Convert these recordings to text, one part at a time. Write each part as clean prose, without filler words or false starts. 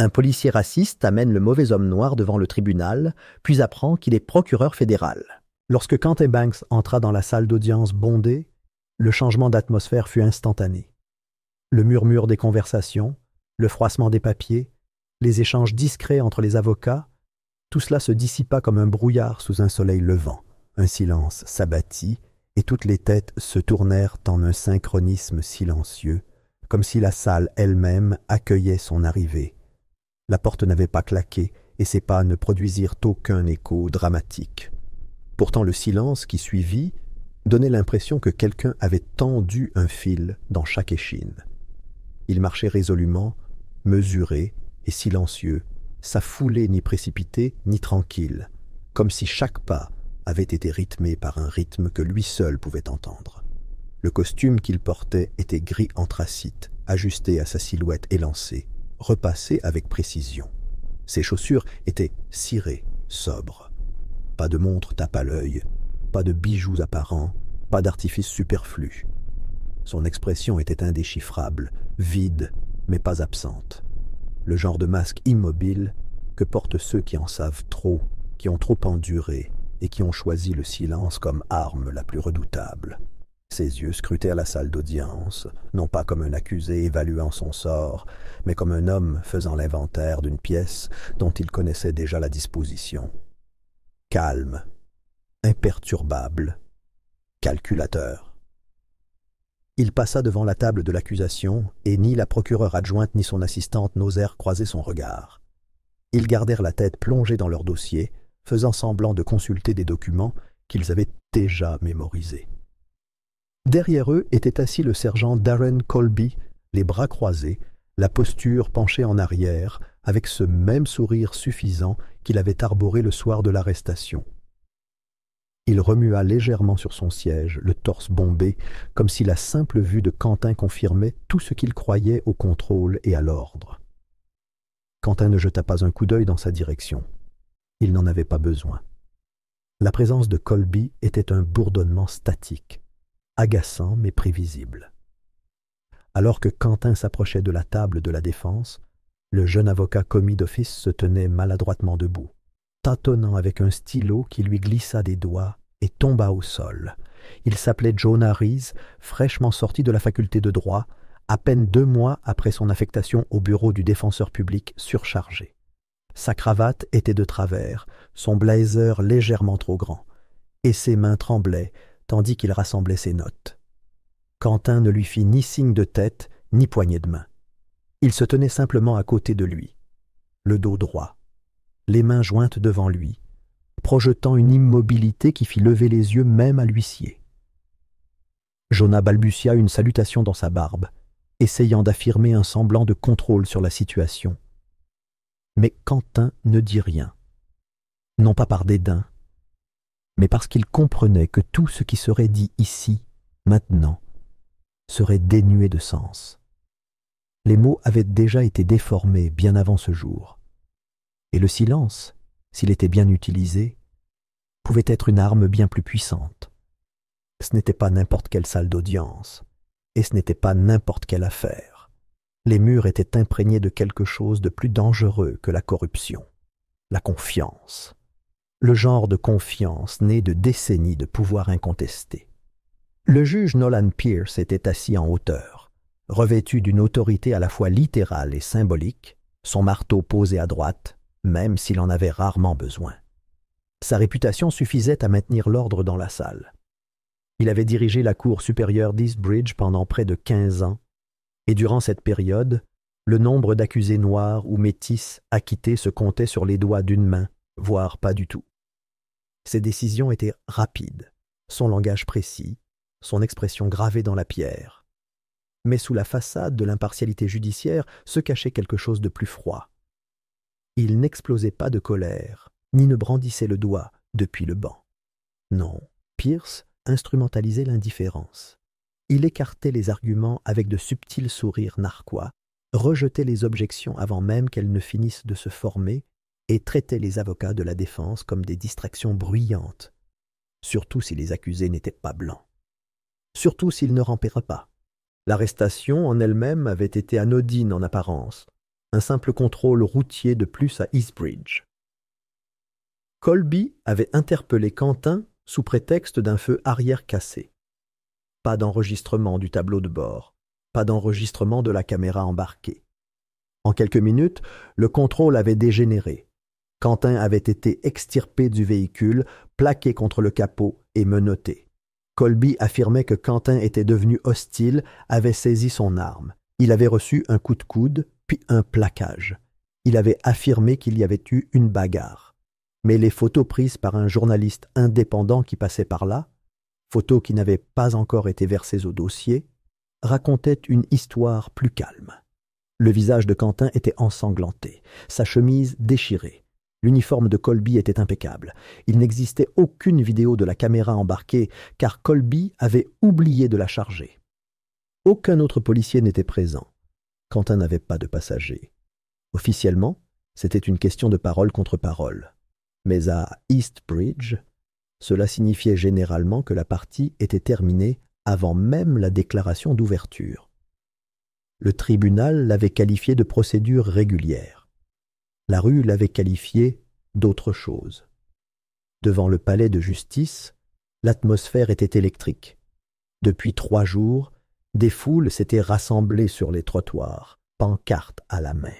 Un policier raciste amène le mauvais homme noir devant le tribunal, puis apprend qu'il est procureur fédéral. Lorsque Quentin Banks entra dans la salle d'audience bondée, le changement d'atmosphère fut instantané. Le murmure des conversations, le froissement des papiers, les échanges discrets entre les avocats, tout cela se dissipa comme un brouillard sous un soleil levant. Un silence s'abattit et toutes les têtes se tournèrent en un synchronisme silencieux, comme si la salle elle-même accueillait son arrivée. La porte n'avait pas claqué et ses pas ne produisirent aucun écho dramatique. Pourtant le silence qui suivit donnait l'impression que quelqu'un avait tendu un fil dans chaque échine. Il marchait résolument, mesuré et silencieux, sa foulée ni précipitée ni tranquille, comme si chaque pas avait été rythmé par un rythme que lui seul pouvait entendre. Le costume qu'il portait était gris anthracite, ajusté à sa silhouette élancée, repassé avec précision. Ses chaussures étaient cirées, sobres. Pas de montre tape à l'œil, pas de bijoux apparents, pas d'artifice superflu. Son expression était indéchiffrable, vide, mais pas absente. Le genre de masque immobile que portent ceux qui en savent trop, qui ont trop enduré et qui ont choisi le silence comme arme la plus redoutable. Ses yeux scrutèrent la salle d'audience, non pas comme un accusé évaluant son sort, mais comme un homme faisant l'inventaire d'une pièce dont il connaissait déjà la disposition. Calme, imperturbable, calculateur. Il passa devant la table de l'accusation et ni la procureure adjointe ni son assistante n'osèrent croiser son regard. Ils gardèrent la tête plongée dans leur dossier, faisant semblant de consulter des documents qu'ils avaient déjà mémorisés. Derrière eux était assis le sergent Darren Colby, les bras croisés, la posture penchée en arrière, avec ce même sourire suffisant qu'il avait arboré le soir de l'arrestation. Il remua légèrement sur son siège, le torse bombé, comme si la simple vue de Quentin confirmait tout ce qu'il croyait au contrôle et à l'ordre. Quentin ne jeta pas un coup d'œil dans sa direction. Il n'en avait pas besoin. La présence de Colby était un bourdonnement statique, agaçant mais prévisible. Alors que Quentin s'approchait de la table de la défense, le jeune avocat commis d'office se tenait maladroitement debout, tâtonnant avec un stylo qui lui glissa des doigts et tomba au sol. Il s'appelait Jonah Rees, fraîchement sorti de la faculté de droit, à peine 2 mois après son affectation au bureau du défenseur public surchargé. Sa cravate était de travers, son blazer légèrement trop grand, et ses mains tremblaient tandis qu'il rassemblait ses notes. Quentin ne lui fit ni signe de tête, ni poignée de main. Il se tenait simplement à côté de lui, le dos droit, les mains jointes devant lui, projetant une immobilité qui fit lever les yeux même à l'huissier. Jonah balbutia une salutation dans sa barbe, essayant d'affirmer un semblant de contrôle sur la situation. Mais Quentin ne dit rien, non pas par dédain, mais parce qu'il comprenait que tout ce qui serait dit ici, maintenant, serait dénué de sens. Les mots avaient déjà été déformés bien avant ce jour, et le silence, s'il était bien utilisé, pouvait être une arme bien plus puissante. Ce n'était pas n'importe quelle salle d'audience, et ce n'était pas n'importe quelle affaire. Les murs étaient imprégnés de quelque chose de plus dangereux que la corruption, la confiance. Le genre de confiance né de décennies de pouvoir incontesté. Le juge Nolan Pierce était assis en hauteur, revêtu d'une autorité à la fois littérale et symbolique, son marteau posé à droite, même s'il en avait rarement besoin. Sa réputation suffisait à maintenir l'ordre dans la salle. Il avait dirigé la cour supérieure d'Eastbridge pendant près de 15 ans, et durant cette période, le nombre d'accusés noirs ou métis acquittés se comptait sur les doigts d'une main, voire pas du tout. Ses décisions étaient rapides, son langage précis, son expression gravée dans la pierre. Mais sous la façade de l'impartialité judiciaire se cachait quelque chose de plus froid. Il n'explosait pas de colère, ni ne brandissait le doigt depuis le banc. Non, Pierce instrumentalisait l'indifférence. Il écartait les arguments avec de subtils sourires narquois, rejetait les objections avant même qu'elles ne finissent de se former et traitait les avocats de la défense comme des distractions bruyantes, surtout si les accusés n'étaient pas blancs, surtout s'ils ne rampèrent pas. L'arrestation en elle-même avait été anodine en apparence, Un simple contrôle routier de plus à Eastbridge. Colby avait interpellé Quentin sous prétexte d'un feu arrière cassé. Pas d'enregistrement du tableau de bord, pas d'enregistrement de la caméra embarquée. En quelques minutes, le contrôle avait dégénéré. Quentin avait été extirpé du véhicule, plaqué contre le capot et menotté. Colby affirmait que Quentin était devenu hostile, avait saisi son arme. Il avait reçu un coup de coude, puis un plaquage. Il avait affirmé qu'il y avait eu une bagarre. Mais les photos prises par un journaliste indépendant qui passait par là, photos qui n'avaient pas encore été versées au dossier, racontaient une histoire plus calme. Le visage de Quentin était ensanglanté, sa chemise déchirée. L'uniforme de Colby était impeccable. Il n'existait aucune vidéo de la caméra embarquée, car Colby avait oublié de la charger. Aucun autre policier n'était présent. Quentin n'avait pas de passagers. Officiellement, c'était une question de parole contre parole. Mais à Eastbridge, cela signifiait généralement que la partie était terminée avant même la déclaration d'ouverture. Le tribunal l'avait qualifié de procédure régulière. La rue l'avait qualifié d'autre chose. Devant le palais de justice, l'atmosphère était électrique. Depuis 3 jours, des foules s'étaient rassemblées sur les trottoirs, pancartes à la main,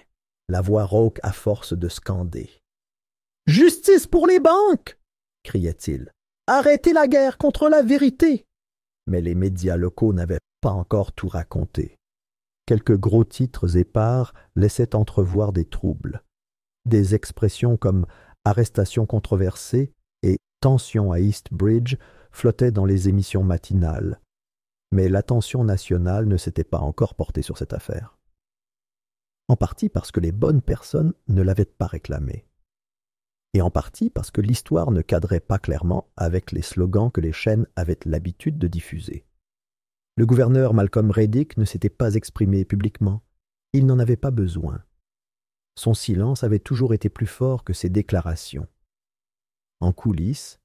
la voix rauque à force de scander. « Justice pour les banques !» criait-il. « Arrêtez la guerre contre la vérité !» Mais les médias locaux n'avaient pas encore tout raconté. Quelques gros titres épars laissaient entrevoir des troubles. Des expressions comme « arrestation controversée » et « tension à Eastbridge » flottaient dans les émissions matinales. Mais l'attention nationale ne s'était pas encore portée sur cette affaire. En partie parce que les bonnes personnes ne l'avaient pas réclamée. Et en partie parce que l'histoire ne cadrait pas clairement avec les slogans que les chaînes avaient l'habitude de diffuser. Le gouverneur Malcolm Reddick ne s'était pas exprimé publiquement. Il n'en avait pas besoin. Son silence avait toujours été plus fort que ses déclarations. En coulisses,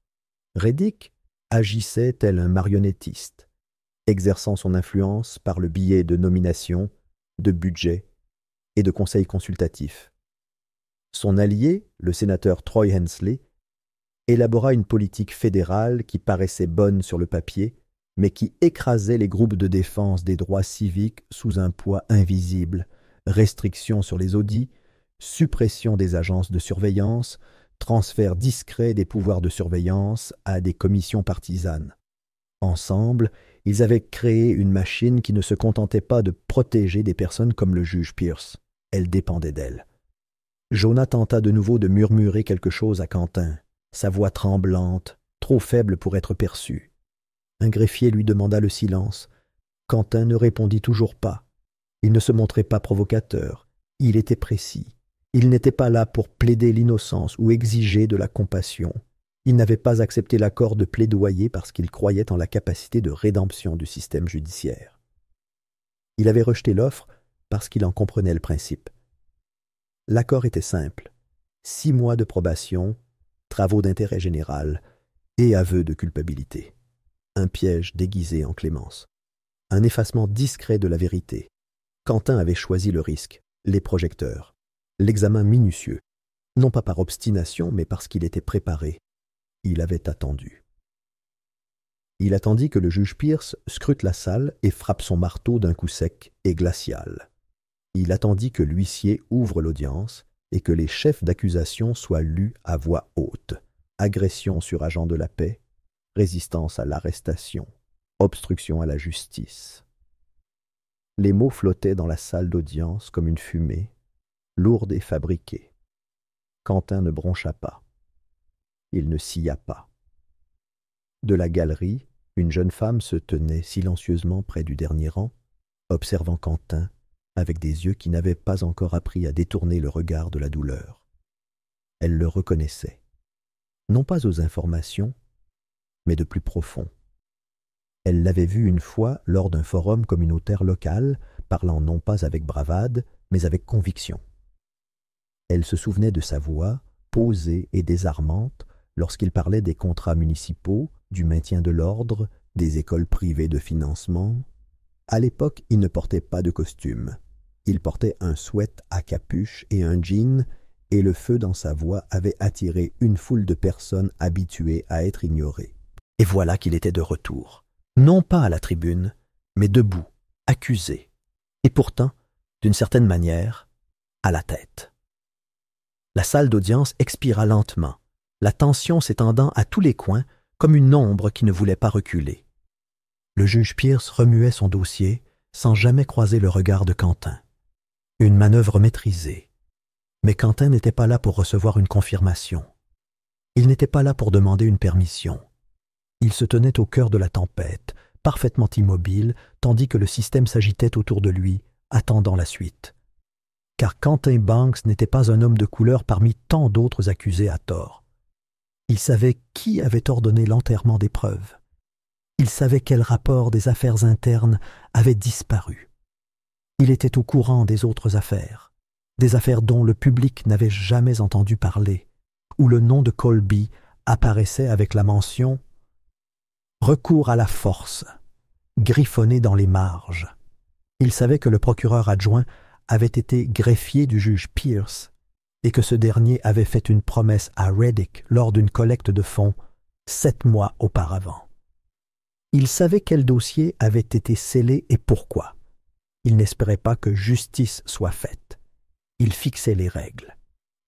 Reddick agissait tel un marionnettiste, exerçant son influence par le biais de nominations, de budgets et de conseils consultatifs. Son allié, le sénateur Troy Hensley, élabora une politique fédérale qui paraissait bonne sur le papier, mais qui écrasait les groupes de défense des droits civiques sous un poids invisible, restrictions sur les audits, suppression des agences de surveillance, transfert discret des pouvoirs de surveillance à des commissions partisanes. Ensemble, ils avaient créé une machine qui ne se contentait pas de protéger des personnes comme le juge Pierce. Elle dépendait d'elle. Jonah tenta de nouveau de murmurer quelque chose à Quentin, sa voix tremblante, trop faible pour être perçue. Un greffier lui demanda le silence. Quentin ne répondit toujours pas. Il ne se montrait pas provocateur. Il était précis. Il n'était pas là pour plaider l'innocence ou exiger de la compassion. Il n'avait pas accepté l'accord de plaidoyer parce qu'il croyait en la capacité de rédemption du système judiciaire. Il avait rejeté l'offre parce qu'il en comprenait le principe. L'accord était simple. 6 mois de probation, travaux d'intérêt général et aveu de culpabilité. Un piège déguisé en clémence. Un effacement discret de la vérité. Quentin avait choisi le risque, les projecteurs, l'examen minutieux, non pas par obstination, mais parce qu'il était préparé. Il avait attendu. Il attendit que le juge Pierce scrute la salle et frappe son marteau d'un coup sec et glacial. Il attendit que l'huissier ouvre l'audience et que les chefs d'accusation soient lus à voix haute. Agression sur agent de la paix, résistance à l'arrestation, obstruction à la justice. Les mots flottaient dans la salle d'audience comme une fumée, lourde et fabriquée. Quentin ne broncha pas. Il ne sia pas. De la galerie, une jeune femme se tenait silencieusement près du dernier rang, observant Quentin avec des yeux qui n'avaient pas encore appris à détourner le regard de la douleur. Elle le reconnaissait, non pas aux informations, mais de plus profond. Elle l'avait vu une fois lors d'un forum communautaire local, parlant non pas avec bravade, mais avec conviction. Elle se souvenait de sa voix, posée et désarmante, lorsqu'il parlait des contrats municipaux, du maintien de l'ordre, des écoles privées de financement. À l'époque, il ne portait pas de costume. Il portait un sweat à capuche et un jean, et le feu dans sa voix avait attiré une foule de personnes habituées à être ignorées. Et voilà qu'il était de retour, non pas à la tribune, mais debout, accusé, et pourtant, d'une certaine manière, à la tête. La salle d'audience expira lentement, la tension s'étendant à tous les coins comme une ombre qui ne voulait pas reculer. Le juge Pierce remuait son dossier sans jamais croiser le regard de Quentin. Une manœuvre maîtrisée. Mais Quentin n'était pas là pour recevoir une confirmation. Il n'était pas là pour demander une permission. Il se tenait au cœur de la tempête, parfaitement immobile, tandis que le système s'agitait autour de lui, attendant la suite. Car Quentin Banks n'était pas un homme de couleur parmi tant d'autres accusés à tort. Il savait qui avait ordonné l'enterrement des preuves. Il savait quel rapport des affaires internes avait disparu. Il était au courant des autres affaires, des affaires dont le public n'avait jamais entendu parler, où le nom de Colby apparaissait avec la mention « Recours à la force », griffonné dans les marges. Il savait que le procureur adjoint avait été greffier du juge Pierce et que ce dernier avait fait une promesse à Reddick lors d'une collecte de fonds 7 mois auparavant. Il savait quel dossier avait été scellé et pourquoi. Il n'espérait pas que justice soit faite. Il fixait les règles.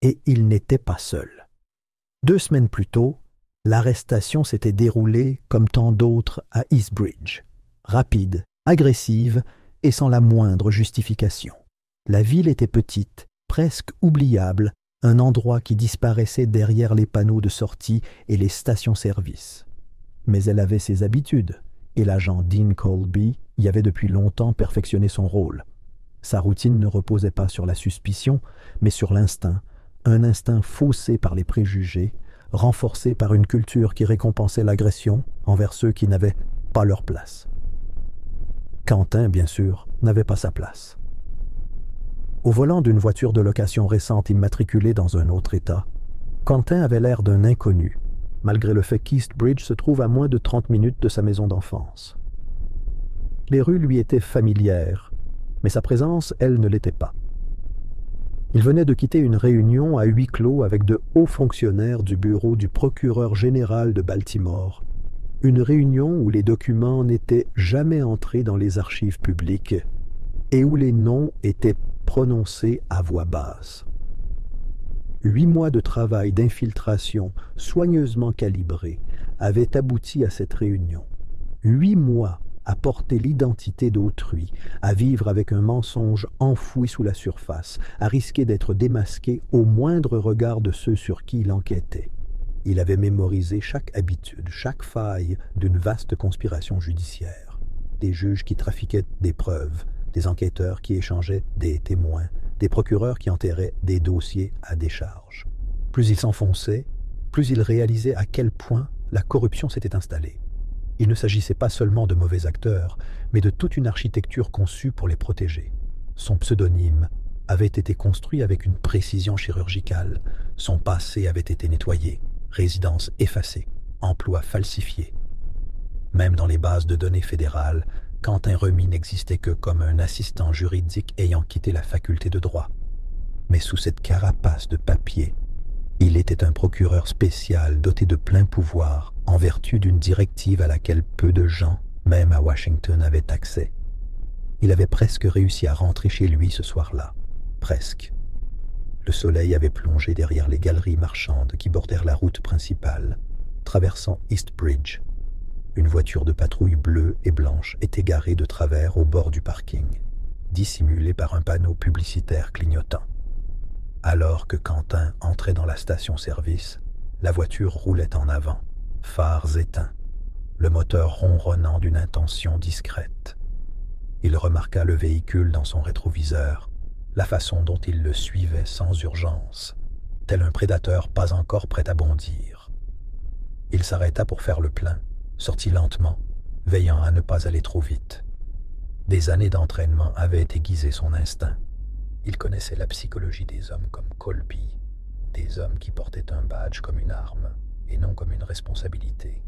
Et il n'était pas seul. 2 semaines plus tôt, l'arrestation s'était déroulée comme tant d'autres à Eastbridge, rapide, agressive et sans la moindre justification. La ville était petite, presque oubliable, un endroit qui disparaissait derrière les panneaux de sortie et les stations-service. Mais elle avait ses habitudes, et l'agent Dean Colby y avait depuis longtemps perfectionné son rôle. Sa routine ne reposait pas sur la suspicion, mais sur l'instinct, un instinct faussé par les préjugés, renforcé par une culture qui récompensait l'agression envers ceux qui n'avaient pas leur place. Quentin, bien sûr, n'avait pas sa place. Au volant d'une voiture de location récente immatriculée dans un autre État, Quentin avait l'air d'un inconnu, malgré le fait qu'Eastbridge se trouve à moins de 30 minutes de sa maison d'enfance. Les rues lui étaient familières, mais sa présence, elle, ne l'était pas. Il venait de quitter une réunion à huis clos avec de hauts fonctionnaires du bureau du procureur général de Baltimore, une réunion où les documents n'étaient jamais entrés dans les archives publiques et où les noms étaient prononcés à voix basse. 8 mois de travail d'infiltration soigneusement calibré avaient abouti à cette réunion. 8 mois à porter l'identité d'autrui, à vivre avec un mensonge enfoui sous la surface, à risquer d'être démasqué au moindre regard de ceux sur qui il enquêtait. Il avait mémorisé chaque habitude, chaque faille d'une vaste conspiration judiciaire. Des juges qui trafiquaient des preuves, des enquêteurs qui échangeaient des témoins, des procureurs qui enterraient des dossiers à décharge. Plus il s'enfonçait, plus il réalisait à quel point la corruption s'était installée. Il ne s'agissait pas seulement de mauvais acteurs, mais de toute une architecture conçue pour les protéger. Son pseudonyme avait été construit avec une précision chirurgicale. Son passé avait été nettoyé, résidence effacée, emploi falsifié. Même dans les bases de données fédérales, Quentin Remy n'existait que comme un assistant juridique ayant quitté la faculté de droit. Mais sous cette carapace de papier, il était un procureur spécial doté de pleins pouvoirs en vertu d'une directive à laquelle peu de gens, même à Washington, avaient accès. Il avait presque réussi à rentrer chez lui ce soir-là. Presque. Le soleil avait plongé derrière les galeries marchandes qui bordèrent la route principale, traversant Eastbridge. Une voiture de patrouille bleue et blanche était garée de travers au bord du parking, dissimulée par un panneau publicitaire clignotant. Alors que Quentin entrait dans la station-service, la voiture roulait en avant, phares éteints, le moteur ronronnant d'une intention discrète. Il remarqua le véhicule dans son rétroviseur, la façon dont il le suivait sans urgence, tel un prédateur pas encore prêt à bondir. Il s'arrêta pour faire le plein, sortit lentement, veillant à ne pas aller trop vite. Des années d'entraînement avaient aiguisé son instinct. Il connaissait la psychologie des hommes comme Colby, des hommes qui portaient un badge comme une arme et non comme une responsabilité.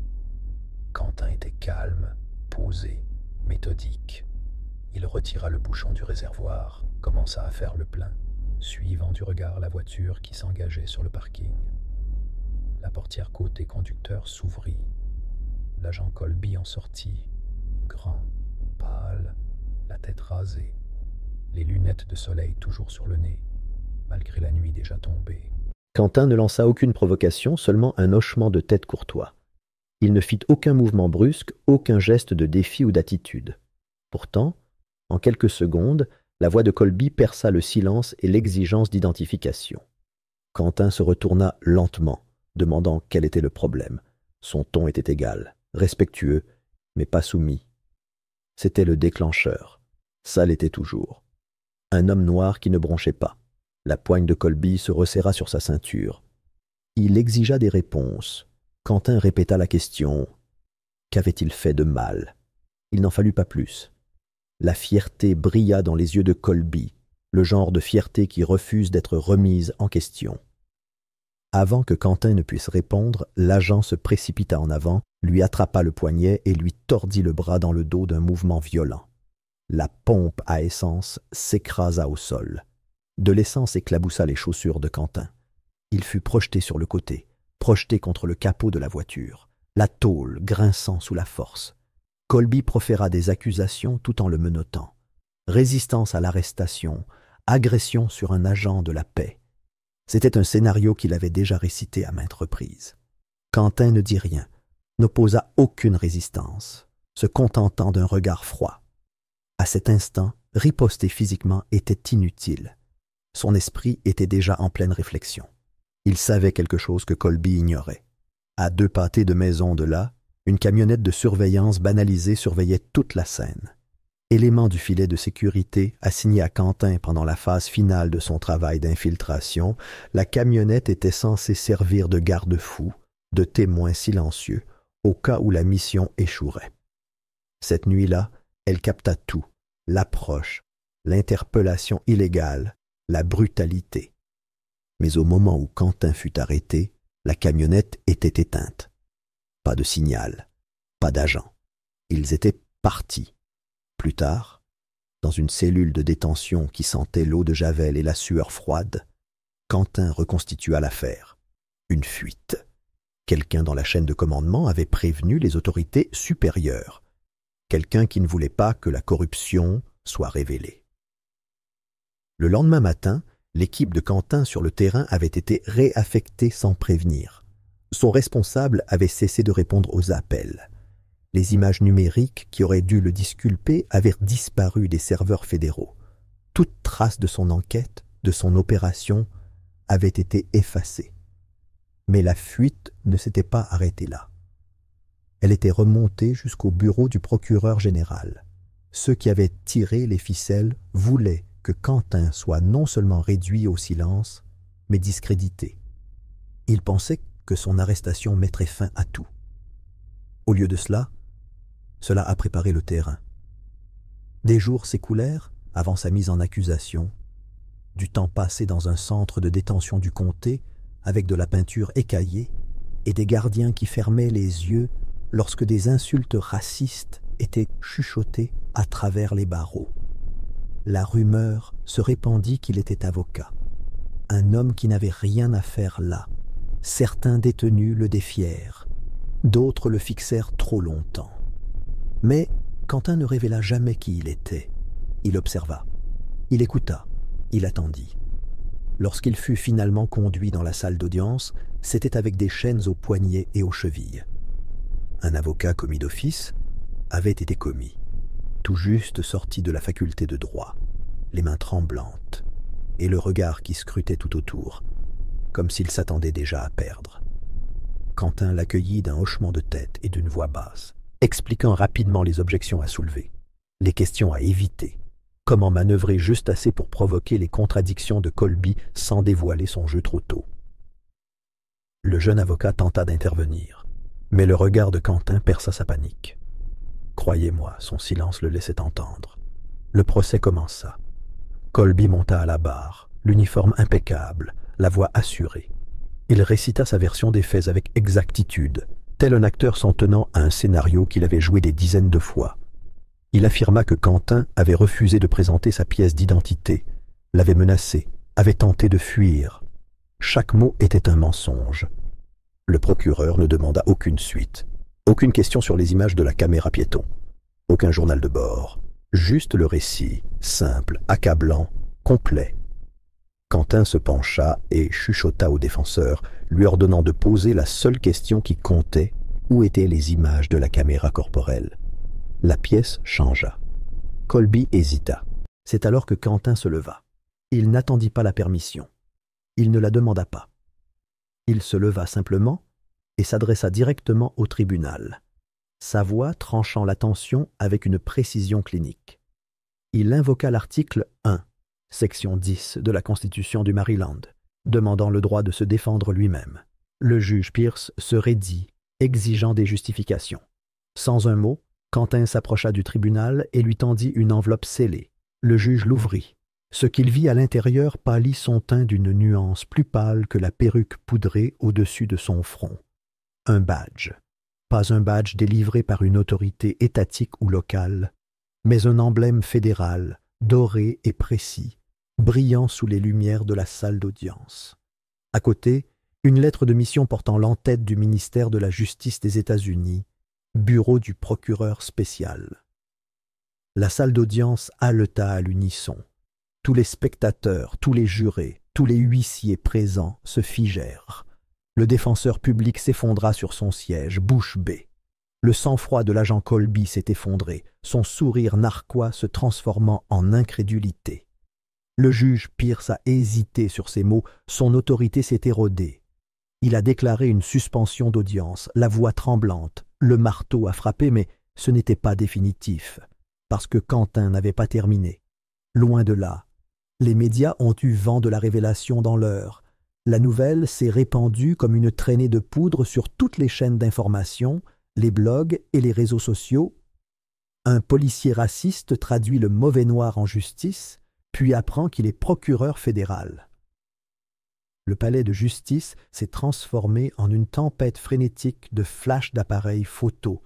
Quentin était calme, posé, méthodique. Il retira le bouchon du réservoir, commença à faire le plein, suivant du regard la voiture qui s'engageait sur le parking. La portière côté conducteur s'ouvrit. L'agent Colby en sortit, grand, pâle, la tête rasée, les lunettes de soleil toujours sur le nez, malgré la nuit déjà tombée. Quentin ne lança aucune provocation, seulement un hochement de tête courtois. Il ne fit aucun mouvement brusque, aucun geste de défi ou d'attitude. Pourtant, en quelques secondes, la voix de Colby perça le silence et l'exigence d'identification. Quentin se retourna lentement, demandant quel était le problème. Son ton était égal, respectueux, mais pas soumis. C'était le déclencheur. Ça l'était toujours. Un homme noir qui ne bronchait pas. La poigne de Colby se resserra sur sa ceinture. Il exigea des réponses. Quentin répéta la question. Qu'avait-il fait de mal? Il n'en fallut pas plus. La fierté brilla dans les yeux de Colby, le genre de fierté qui refuse d'être remise en question. Avant que Quentin ne puisse répondre, l'agent se précipita en avant, lui attrapa le poignet et lui tordit le bras dans le dos d'un mouvement violent. La pompe à essence s'écrasa au sol. De l'essence éclaboussa les chaussures de Quentin. Il fut projeté sur le côté, projeté contre le capot de la voiture, la tôle grinçant sous la force. Colby proféra des accusations tout en le menottant. Résistance à l'arrestation, agression sur un agent de la paix. C'était un scénario qu'il avait déjà récité à maintes reprises. Quentin ne dit rien, n'opposa aucune résistance, se contentant d'un regard froid. À cet instant, riposter physiquement était inutile. Son esprit était déjà en pleine réflexion. Il savait quelque chose que Colby ignorait. À 2 pâtés de maison de là, une camionnette de surveillance banalisée surveillait toute la scène. Élément du filet de sécurité assigné à Quentin pendant la phase finale de son travail d'infiltration, la camionnette était censée servir de garde-fou, de témoin silencieux, au cas où la mission échouerait. Cette nuit-là, elle capta tout, l'approche, l'interpellation illégale, la brutalité. Mais au moment où Quentin fut arrêté, la camionnette était éteinte. Pas de signal, pas d'agent. Ils étaient partis. Plus tard, dans une cellule de détention qui sentait l'eau de javel et la sueur froide, Quentin reconstitua l'affaire. Une fuite. Quelqu'un dans la chaîne de commandement avait prévenu les autorités supérieures. Quelqu'un qui ne voulait pas que la corruption soit révélée. Le lendemain matin, l'équipe de Quentin sur le terrain avait été réaffectée sans prévenir. Son responsable avait cessé de répondre aux appels. Les images numériques qui auraient dû le disculper avaient disparu des serveurs fédéraux. Toute trace de son enquête, de son opération, avait été effacée. Mais la fuite ne s'était pas arrêtée là. Elle était remontée jusqu'au bureau du procureur général. Ceux qui avaient tiré les ficelles voulaient que Quentin soit non seulement réduit au silence, mais discrédité. Ils pensaient que son arrestation mettrait fin à tout. Au lieu de cela a préparé le terrain. Des jours s'écoulèrent avant sa mise en accusation, du temps passé dans un centre de détention du comté avec de la peinture écaillée et des gardiens qui fermaient les yeux lorsque des insultes racistes étaient chuchotées à travers les barreaux. La rumeur se répandit qu'il était avocat, un homme qui n'avait rien à faire là. Certains détenus le défièrent, d'autres le fixèrent trop longtemps. Mais Quentin ne révéla jamais qui il était. Il observa, il écouta, il attendit. Lorsqu'il fut finalement conduit dans la salle d'audience, c'était avec des chaînes aux poignets et aux chevilles. Un avocat commis d'office avait été commis, tout juste sorti de la faculté de droit, les mains tremblantes, et le regard qui scrutait tout autour, comme s'il s'attendait déjà à perdre. Quentin l'accueillit d'un hochement de tête et d'une voix basse, expliquant rapidement les objections à soulever, les questions à éviter, comment manœuvrer juste assez pour provoquer les contradictions de Colby sans dévoiler son jeu trop tôt. Le jeune avocat tenta d'intervenir, mais le regard de Quentin perça sa panique. Croyez-moi, son silence le laissait entendre. Le procès commença. Colby monta à la barre, l'uniforme impeccable, la voix assurée. Il récita sa version des faits avec exactitude, tel un acteur s'en tenant à un scénario qu'il avait joué des dizaines de fois. Il affirma que Quentin avait refusé de présenter sa pièce d'identité, l'avait menacé, avait tenté de fuir. Chaque mot était un mensonge. Le procureur ne demanda aucune suite, aucune question sur les images de la caméra piéton, aucun journal de bord, juste le récit, simple, accablant, complet. Quentin se pencha et chuchota au défenseur, lui ordonnant de poser la seule question qui comptait: où étaient les images de la caméra corporelle? La pièce changea. Colby hésita. C'est alors que Quentin se leva. Il n'attendit pas la permission. Il ne la demanda pas. Il se leva simplement et s'adressa directement au tribunal, sa voix tranchant la tension avec une précision clinique. Il invoqua l'article 1, section 10 de la Constitution du Maryland, demandant le droit de se défendre lui-même. Le juge Pierce se raidit, exigeant des justifications. Sans un mot, Quentin s'approcha du tribunal et lui tendit une enveloppe scellée. Le juge l'ouvrit. Ce qu'il vit à l'intérieur pâlit son teint d'une nuance plus pâle que la perruque poudrée au-dessus de son front. Un badge. Pas un badge délivré par une autorité étatique ou locale, mais un emblème fédéral, doré et précis, brillant sous les lumières de la salle d'audience. À côté, une lettre de mission portant l'entête du ministère de la Justice des États-Unis, bureau du procureur spécial. La salle d'audience haleta à l'unisson. Tous les spectateurs, tous les jurés, tous les huissiers présents se figèrent. Le défenseur public s'effondra sur son siège, bouche bée. Le sang-froid de l'agent Colby s'est effondré, son sourire narquois se transformant en incrédulité. Le juge Pierce a hésité sur ces mots, son autorité s'est érodée. Il a déclaré une suspension d'audience, la voix tremblante, le marteau a frappé, mais ce n'était pas définitif, parce que Quentin n'avait pas terminé. Loin de là, les médias ont eu vent de la révélation dans l'heure. La nouvelle s'est répandue comme une traînée de poudre sur toutes les chaînes d'information, les blogs et les réseaux sociaux. Un policier raciste traduit le mauvais noir en justice, puis apprend qu'il est procureur fédéral. Le palais de justice s'est transformé en une tempête frénétique de flashs d'appareils photos,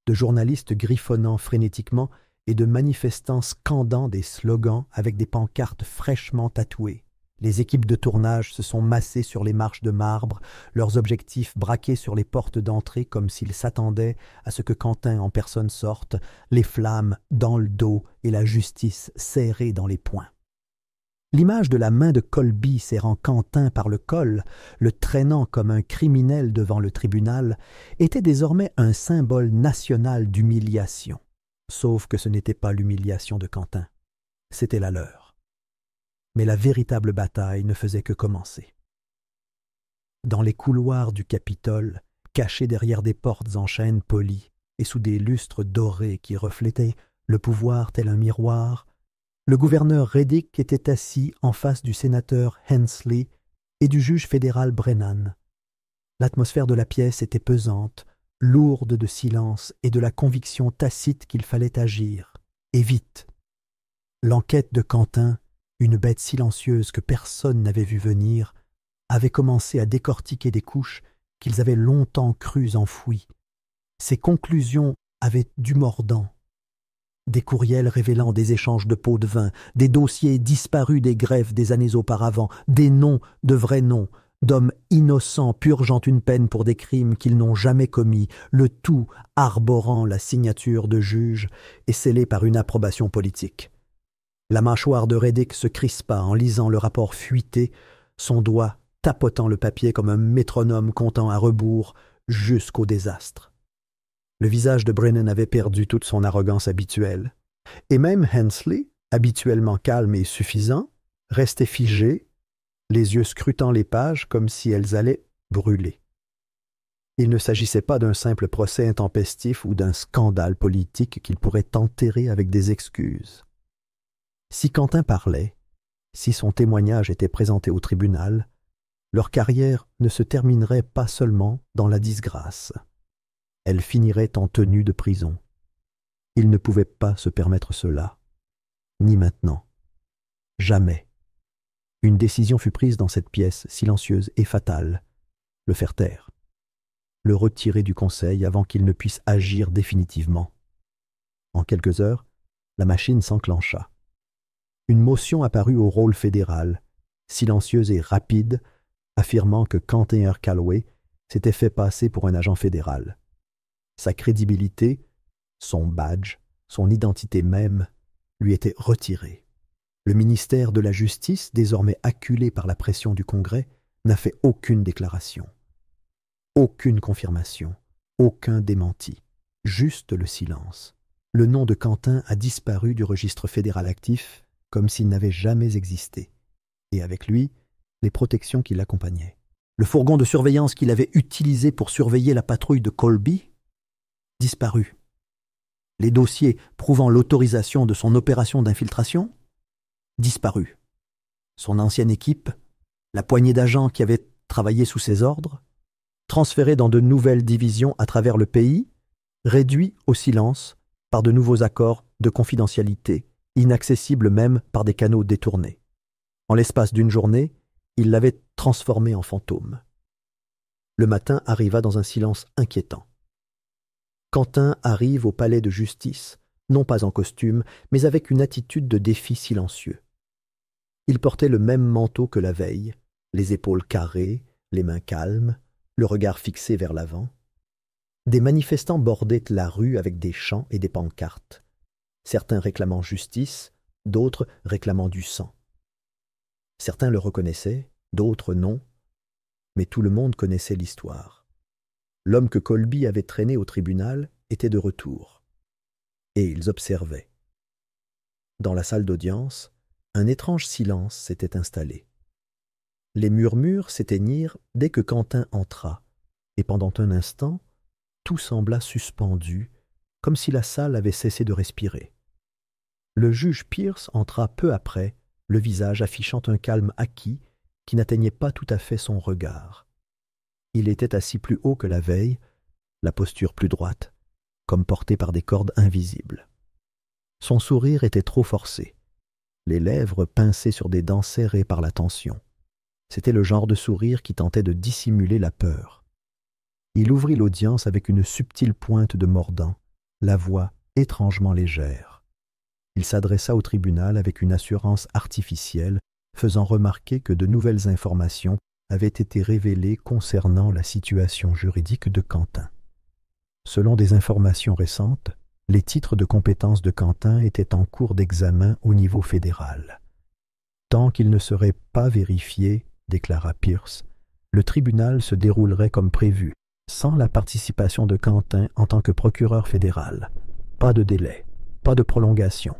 de journalistes griffonnant frénétiquement et de manifestants scandant des slogans avec des pancartes fraîchement tatouées. Les équipes de tournage se sont massées sur les marches de marbre, leurs objectifs braqués sur les portes d'entrée comme s'ils s'attendaient à ce que Quentin en personne sorte, les flammes dans le dos et la justice serrée dans les poings. L'image de la main de Colby serrant Quentin par le col, le traînant comme un criminel devant le tribunal, était désormais un symbole national d'humiliation. Sauf que ce n'était pas l'humiliation de Quentin, c'était la leur. Mais la véritable bataille ne faisait que commencer. Dans les couloirs du Capitole, cachés derrière des portes en chêne polies et sous des lustres dorés qui reflétaient le pouvoir tel un miroir, le gouverneur Reddick était assis en face du sénateur Hensley et du juge fédéral Brennan. L'atmosphère de la pièce était pesante, lourde de silence et de la conviction tacite qu'il fallait agir, et vite. L'enquête de Quentin, une bête silencieuse que personne n'avait vue venir, avait commencé à décortiquer des couches qu'ils avaient longtemps crues enfouies. Ses conclusions avaient du mordant. Des courriels révélant des échanges de pots de vin, des dossiers disparus des greffes des années auparavant, des noms de vrais noms, d'hommes innocents purgeant une peine pour des crimes qu'ils n'ont jamais commis, le tout arborant la signature de juge et scellé par une approbation politique. La mâchoire de Reddick se crispa en lisant le rapport fuité, son doigt tapotant le papier comme un métronome comptant à rebours jusqu'au désastre. Le visage de Brennan avait perdu toute son arrogance habituelle, et même Hensley, habituellement calme et suffisant, restait figé, les yeux scrutant les pages comme si elles allaient brûler. Il ne s'agissait pas d'un simple procès intempestif ou d'un scandale politique qu'il pourrait enterrer avec des excuses. Si Quentin parlait, si son témoignage était présenté au tribunal, leur carrière ne se terminerait pas seulement dans la disgrâce. Elle finirait en tenue de prison. Ils ne pouvaient pas se permettre cela, ni maintenant. Jamais. Une décision fut prise dans cette pièce silencieuse et fatale, le faire taire, le retirer du conseil avant qu'il ne puisse agir définitivement. En quelques heures, la machine s'enclencha. Une motion apparut au rôle fédéral, silencieuse et rapide, affirmant que Quentin R. Calloway s'était fait passer pour un agent fédéral. Sa crédibilité, son badge, son identité même lui étaient retirés. Le ministère de la Justice, désormais acculé par la pression du Congrès, n'a fait aucune déclaration, aucune confirmation, aucun démenti, juste le silence. Le nom de Quentin a disparu du registre fédéral actif comme s'il n'avait jamais existé, et avec lui, les protections qui l'accompagnaient. Le fourgon de surveillance qu'il avait utilisé pour surveiller la patrouille de Colby, disparu. Les dossiers prouvant l'autorisation de son opération d'infiltration, disparu. Son ancienne équipe, la poignée d'agents qui avaient travaillé sous ses ordres, transférés dans de nouvelles divisions à travers le pays, réduits au silence par de nouveaux accords de confidentialité, inaccessibles même par des canaux détournés. En l'espace d'une journée, il l'avait transformé en fantôme. Le matin arriva dans un silence inquiétant. Quentin arrive au palais de justice, non pas en costume, mais avec une attitude de défi silencieux. Il portait le même manteau que la veille, les épaules carrées, les mains calmes, le regard fixé vers l'avant. Des manifestants bordaient la rue avec des chants et des pancartes, certains réclamant justice, d'autres réclamant du sang. Certains le reconnaissaient, d'autres non, mais tout le monde connaissait l'histoire. L'homme que Colby avait traîné au tribunal était de retour, et ils observaient. Dans la salle d'audience, un étrange silence s'était installé. Les murmures s'éteignirent dès que Quentin entra, et pendant un instant, tout sembla suspendu, comme si la salle avait cessé de respirer. Le juge Pierce entra peu après, le visage affichant un calme acquis qui n'atteignait pas tout à fait son regard. Il était assis plus haut que la veille, la posture plus droite, comme porté par des cordes invisibles. Son sourire était trop forcé, les lèvres pincées sur des dents serrées par la tension. C'était le genre de sourire qui tentait de dissimuler la peur. Il ouvrit l'audience avec une subtile pointe de mordant, la voix étrangement légère. Il s'adressa au tribunal avec une assurance artificielle, faisant remarquer que de nouvelles informations avaient été révélées concernant la situation juridique de Quentin. Selon des informations récentes, les titres de compétence de Quentin étaient en cours d'examen au niveau fédéral. Tant qu'ils ne seraient pas vérifiés, déclara Pierce, le tribunal se déroulerait comme prévu, sans la participation de Quentin en tant que procureur fédéral. Pas de délai, pas de prolongation,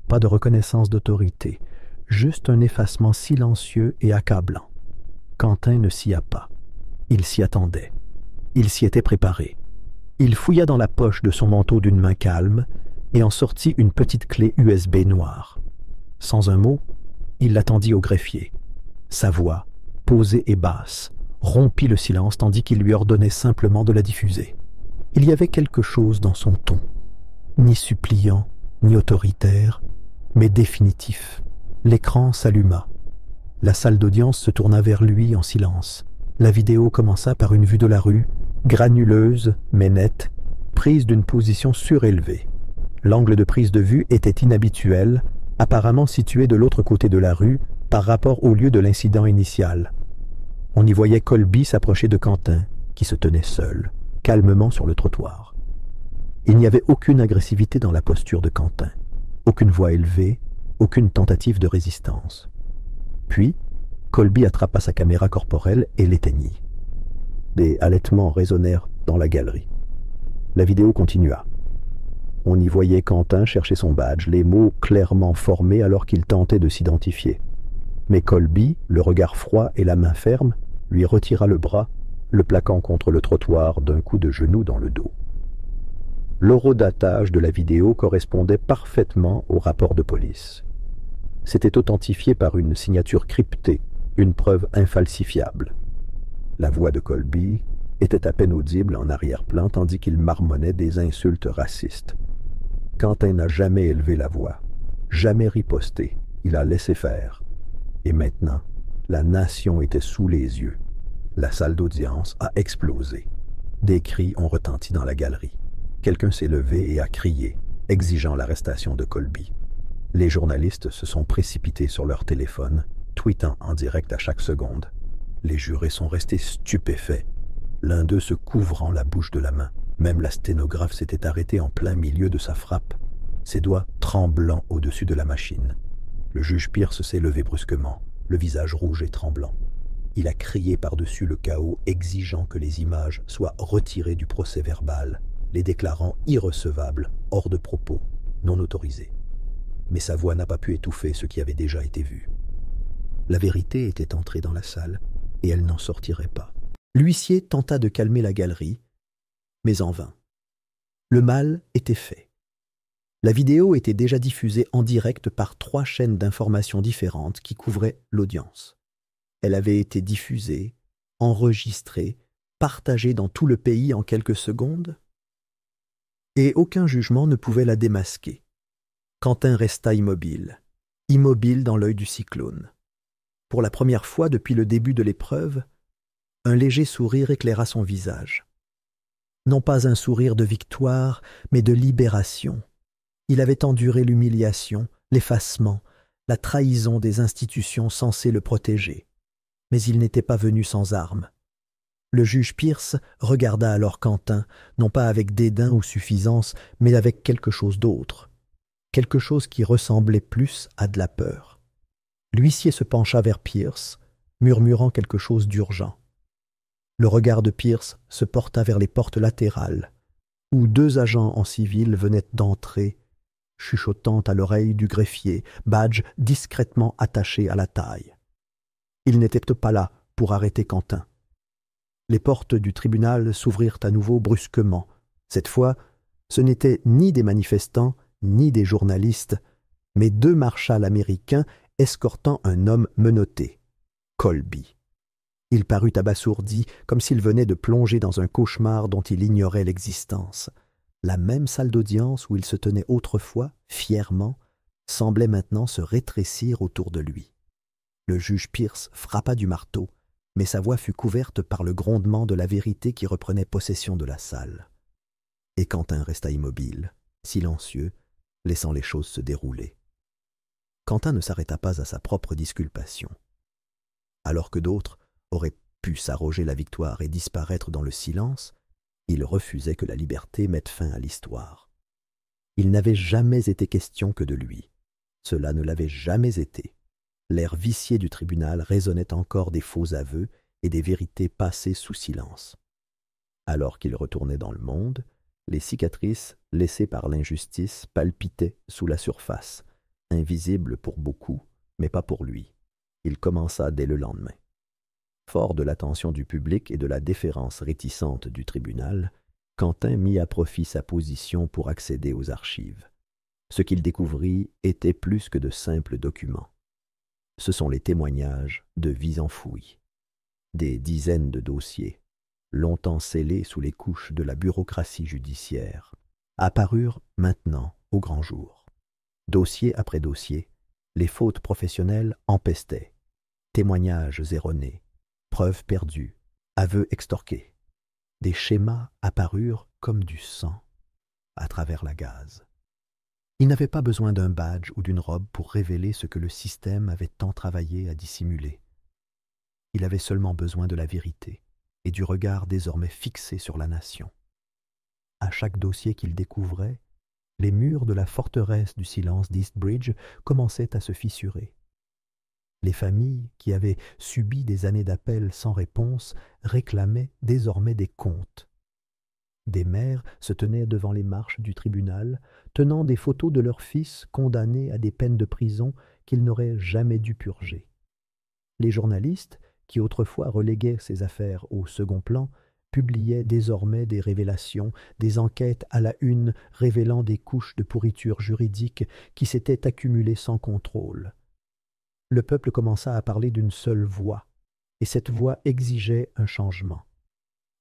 pas de reconnaissance d'autorité, juste un effacement silencieux et accablant. Quentin ne s'y a pas. Il s'y attendait. Il s'y était préparé. Il fouilla dans la poche de son manteau d'une main calme et en sortit une petite clé USB noire. Sans un mot, il l'attendit au greffier. Sa voix, posée et basse, rompit le silence tandis qu'il lui ordonnait simplement de la diffuser. Il y avait quelque chose dans son ton, ni suppliant, ni autoritaire, mais définitif. L'écran s'alluma. La salle d'audience se tourna vers lui en silence. La vidéo commença par une vue de la rue, granuleuse mais nette, prise d'une position surélevée. L'angle de prise de vue était inhabituel, apparemment situé de l'autre côté de la rue par rapport au lieu de l'incident initial. On y voyait Colby s'approcher de Quentin, qui se tenait seul, calmement sur le trottoir. Il n'y avait aucune agressivité dans la posture de Quentin, aucune voix élevée, aucune tentative de résistance. Puis, Colby attrapa sa caméra corporelle et l'éteignit. Des halètements résonnèrent dans la galerie. La vidéo continua. On y voyait Quentin chercher son badge, les mots clairement formés alors qu'il tentait de s'identifier. Mais Colby, le regard froid et la main ferme, lui retira le bras, le plaquant contre le trottoir d'un coup de genou dans le dos. L'horodatage de la vidéo correspondait parfaitement au rapport de police. C'était authentifié par une signature cryptée, une preuve infalsifiable. La voix de Colby était à peine audible en arrière-plan tandis qu'il marmonnait des insultes racistes. Quentin n'a jamais élevé la voix, jamais riposté, il a laissé faire. Et maintenant, la nation était sous les yeux. La salle d'audience a explosé. Des cris ont retenti dans la galerie. Quelqu'un s'est levé et a crié. exigeant l'arrestation de Colby. Les journalistes se sont précipités sur leur téléphone, tweetant en direct à chaque seconde. Les jurés sont restés stupéfaits, l'un d'eux se couvrant la bouche de la main. Même la sténographe s'était arrêtée en plein milieu de sa frappe, ses doigts tremblants au-dessus de la machine. Le juge Pierce s'est levé brusquement, le visage rouge et tremblant. Il a crié par-dessus le chaos, exigeant que les images soient retirées du procès-verbal, les déclarant irrecevables, hors de propos, non autorisés. Mais sa voix n'a pas pu étouffer ce qui avait déjà été vu. La vérité était entrée dans la salle, et elle n'en sortirait pas. L'huissier tenta de calmer la galerie, mais en vain. Le mal était fait. La vidéo était déjà diffusée en direct par 3 chaînes d'information différentes qui couvraient l'audience. Elle avait été diffusée, enregistrée, partagée dans tout le pays en quelques secondes, et aucun jugement ne pouvait la démasquer. Quentin resta immobile, immobile dans l'œil du cyclone. Pour la première fois depuis le début de l'épreuve, un léger sourire éclaira son visage. Non pas un sourire de victoire, mais de libération. Il avait enduré l'humiliation, l'effacement, la trahison des institutions censées le protéger. Mais il n'était pas venu sans armes. Le juge Pierce regarda alors Quentin, non pas avec dédain ou suffisance, mais avec quelque chose d'autre. Quelque chose qui ressemblait plus à de la peur. L'huissier se pencha vers Pierce, murmurant quelque chose d'urgent. Le regard de Pierce se porta vers les portes latérales, où 2 agents en civil venaient d'entrer, chuchotant à l'oreille du greffier, badge discrètement attaché à la taille. Ils n'étaient pas là pour arrêter Quentin. Les portes du tribunal s'ouvrirent à nouveau brusquement. Cette fois, ce n'étaient ni des manifestants, ni des journalistes, mais 2 marshals américains escortant un homme menotté, Colby. Il parut abasourdi, comme s'il venait de plonger dans un cauchemar dont il ignorait l'existence. La même salle d'audience où il se tenait autrefois, fièrement, semblait maintenant se rétrécir autour de lui. Le juge Pierce frappa du marteau, mais sa voix fut couverte par le grondement de la vérité qui reprenait possession de la salle. Et Quentin resta immobile, silencieux, laissant les choses se dérouler. Quentin ne s'arrêta pas à sa propre disculpation. Alors que d'autres auraient pu s'arroger la victoire et disparaître dans le silence, il refusait que la liberté mette fin à l'histoire. Il n'avait jamais été question que de lui. Cela ne l'avait jamais été. L'air vicié du tribunal résonnait encore des faux aveux et des vérités passées sous silence. Alors qu'il retournait dans le monde, les cicatrices laissées par l'injustice palpitaient sous la surface, invisibles pour beaucoup, mais pas pour lui. Il commença dès le lendemain. Fort de l'attention du public et de la déférence réticente du tribunal, Quentin mit à profit sa position pour accéder aux archives. Ce qu'il découvrit était plus que de simples documents. Ce sont les témoignages de vies enfouies. Des dizaines de dossiers, longtemps scellés sous les couches de la bureaucratie judiciaire, apparurent maintenant au grand jour. Dossier après dossier, les fautes professionnelles empestaient. Témoignages erronés, preuves perdues, aveux extorqués. Des schémas apparurent comme du sang à travers la gaze. Il n'avait pas besoin d'un badge ou d'une robe pour révéler ce que le système avait tant travaillé à dissimuler. Il avait seulement besoin de la vérité et du regard désormais fixé sur la nation. À chaque dossier qu'il découvrait, les murs de la forteresse du silence d'Eastbridge commençaient à se fissurer. Les familles qui avaient subi des années d'appels sans réponse réclamaient désormais des comptes. Des mères se tenaient devant les marches du tribunal, tenant des photos de leurs fils condamnés à des peines de prison qu'ils n'auraient jamais dû purger. Les journalistes, qui autrefois reléguaient ces affaires au second plan, publiaient désormais des révélations, des enquêtes à la une révélant des couches de pourriture juridique qui s'étaient accumulées sans contrôle. Le peuple commença à parler d'une seule voix, et cette voix exigeait un changement.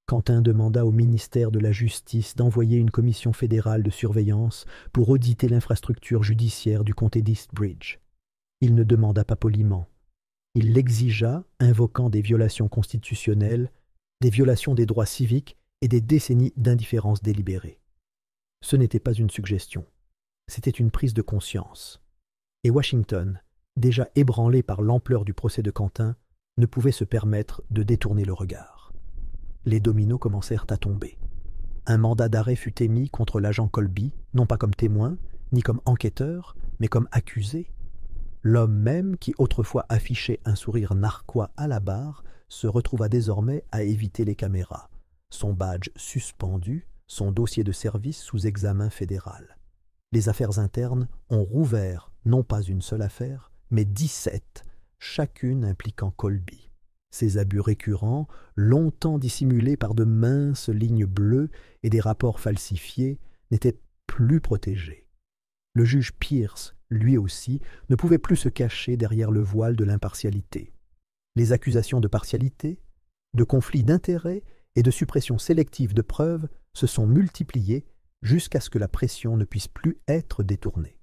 Quentin demanda au ministère de la Justice d'envoyer une commission fédérale de surveillance pour auditer l'infrastructure judiciaire du comté d'Eastbridge. Il ne demanda pas poliment. Il l'exigea, invoquant des violations constitutionnelles, des violations des droits civiques et des décennies d'indifférence délibérée. Ce n'était pas une suggestion, C'était une prise de conscience. Et Washington, déjà ébranlé par l'ampleur du procès de Quentin, ne pouvait se permettre de détourner le regard. Les dominos commencèrent à tomber. Un mandat d'arrêt fut émis contre l'agent Colby, non pas comme témoin, ni comme enquêteur, mais comme accusé. L'homme même, qui autrefois affichait un sourire narquois à la barre, se retrouva désormais à éviter les caméras, son badge suspendu, son dossier de service sous examen fédéral. Les affaires internes ont rouvert non pas une seule affaire, mais 17, chacune impliquant Colby. Ces abus récurrents, longtemps dissimulés par de minces lignes bleues et des rapports falsifiés, n'étaient plus protégés. Le juge Pierce, lui aussi, ne pouvait plus se cacher derrière le voile de l'impartialité. Les accusations de partialité, de conflit d'intérêts et de suppression sélective de preuves se sont multipliées jusqu'à ce que la pression ne puisse plus être détournée.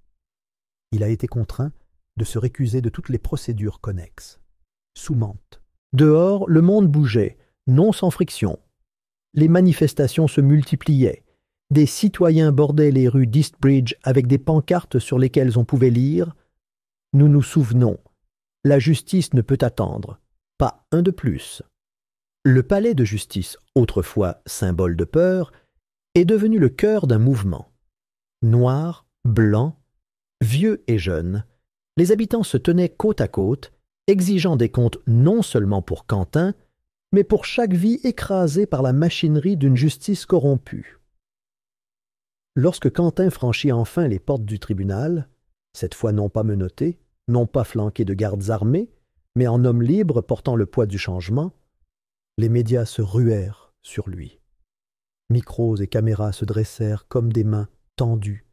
Il a été contraint de se récuser de toutes les procédures connexes. Sous Mante. Dehors, le monde bougeait, non sans friction. Les manifestations se multipliaient. Des citoyens bordaient les rues d'Eastbridge avec des pancartes sur lesquelles on pouvait lire « Nous nous souvenons, la justice ne peut attendre, pas un de plus ». Le palais de justice, autrefois symbole de peur, est devenu le cœur d'un mouvement. Noirs, blancs, vieux et jeunes, les habitants se tenaient côte à côte, exigeant des comptes non seulement pour Quentin, mais pour chaque vie écrasée par la machinerie d'une justice corrompue. Lorsque Quentin franchit enfin les portes du tribunal, cette fois non pas menotté, non pas flanqué de gardes armés, mais en homme libre portant le poids du changement, les médias se ruèrent sur lui. Micros et caméras se dressèrent comme des mains tendues,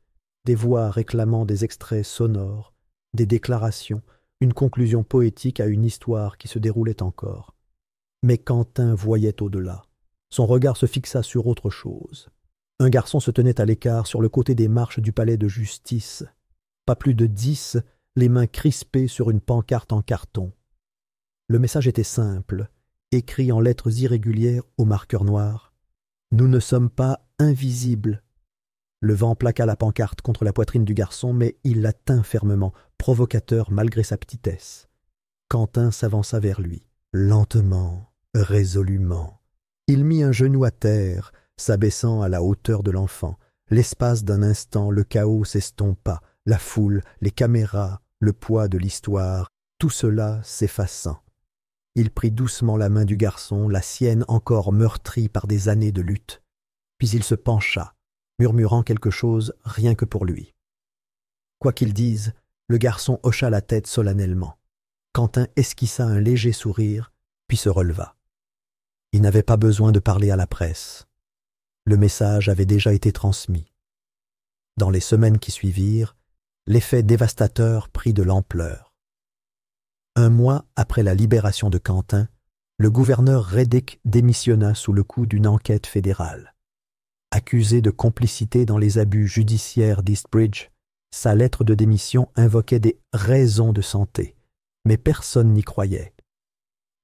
des voix réclamant des extraits sonores, des déclarations, une conclusion poétique à une histoire qui se déroulait encore. Mais Quentin voyait au-delà. Son regard se fixa sur autre chose. Un garçon se tenait à l'écart sur le côté des marches du palais de justice. Pas plus de 10, les mains crispées sur une pancarte en carton. Le message était simple, écrit en lettres irrégulières au marqueur noir. « Nous ne sommes pas invisibles ». Le vent plaqua la pancarte contre la poitrine du garçon, mais il la tint fermement, provocateur malgré sa petitesse. Quentin s'avança vers lui, lentement, résolument. Il mit un genou à terre, s'abaissant à la hauteur de l'enfant. L'espace d'un instant, le chaos s'estompa, la foule, les caméras, le poids de l'histoire, tout cela s'effaçant. Il prit doucement la main du garçon, la sienne encore meurtrie par des années de lutte. Puis il se pencha, murmurant quelque chose rien que pour lui. Quoi qu'il dise, le garçon hocha la tête solennellement. Quentin esquissa un léger sourire, puis se releva. Il n'avait pas besoin de parler à la presse. Le message avait déjà été transmis. Dans les semaines qui suivirent, l'effet dévastateur prit de l'ampleur. Un mois après la libération de Quentin, le gouverneur Reddick démissionna sous le coup d'une enquête fédérale. Accusé de complicité dans les abus judiciaires d'Eastbridge, sa lettre de démission invoquait des raisons de santé, mais personne n'y croyait.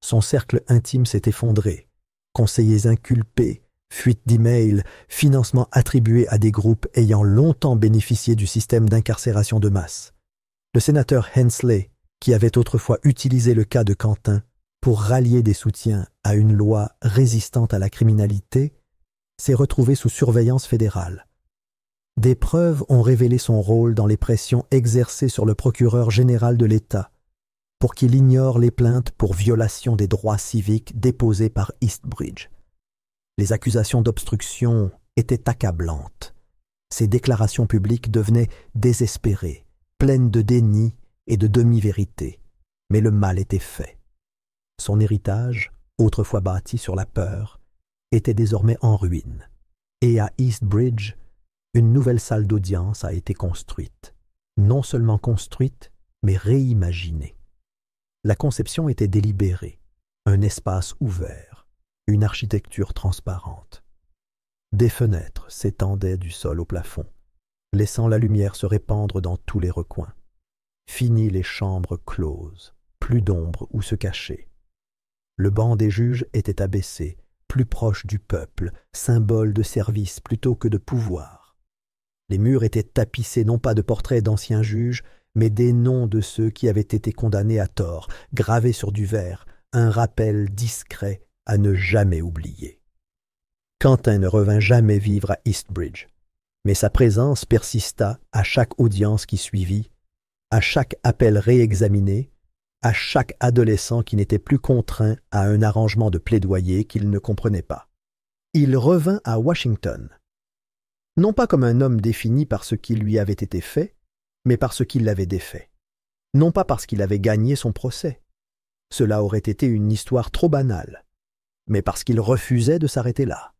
Son cercle intime s'est effondré, conseillers inculpés, fuites d'emails, financements attribués à des groupes ayant longtemps bénéficié du système d'incarcération de masse. Le sénateur Hensley, qui avait autrefois utilisé le cas de Quentin pour rallier des soutiens à une loi résistante à la criminalité, s'est retrouvé sous surveillance fédérale. Des preuves ont révélé son rôle dans les pressions exercées sur le procureur général de l'État pour qu'il ignore les plaintes pour violation des droits civiques déposées par Eastbridge. Les accusations d'obstruction étaient accablantes. Ses déclarations publiques devenaient désespérées, pleines de déni et de demi-vérité. Mais le mal était fait. Son héritage, autrefois bâti sur la peur, était désormais en ruine. Et à Eastbridge, une nouvelle salle d'audience a été construite. Non seulement construite, mais réimaginée. La conception était délibérée, un espace ouvert, une architecture transparente. Des fenêtres s'étendaient du sol au plafond, laissant la lumière se répandre dans tous les recoins. Fini les chambres closes, plus d'ombre où se cacher. Le banc des juges était abaissé, plus proche du peuple, symbole de service plutôt que de pouvoir. Les murs étaient tapissés non pas de portraits d'anciens juges, mais des noms de ceux qui avaient été condamnés à tort, gravés sur du verre, un rappel discret à ne jamais oublier. Quentin ne revint jamais vivre à Eastbridge, mais sa présence persista à chaque audience qui suivit, à chaque appel réexaminé, à chaque adolescent qui n'était plus contraint à un arrangement de plaidoyer qu'il ne comprenait pas. Il revint à Washington, non pas comme un homme défini par ce qui lui avait été fait, mais par ce qui l'avait défait. Non pas parce qu'il avait gagné son procès. Cela aurait été une histoire trop banale, mais parce qu'il refusait de s'arrêter là,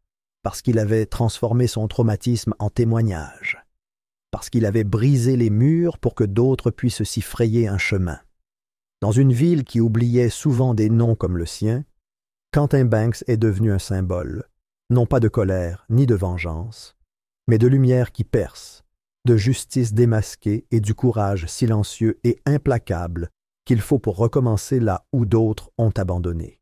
parce qu'il avait transformé son traumatisme en témoignage, parce qu'il avait brisé les murs pour que d'autres puissent s'y frayer un chemin. Dans une ville qui oubliait souvent des noms comme le sien, Quentin Banks est devenu un symbole, non pas de colère ni de vengeance, mais de lumière qui perce, de justice démasquée et du courage silencieux et implacable qu'il faut pour recommencer là où d'autres ont abandonné.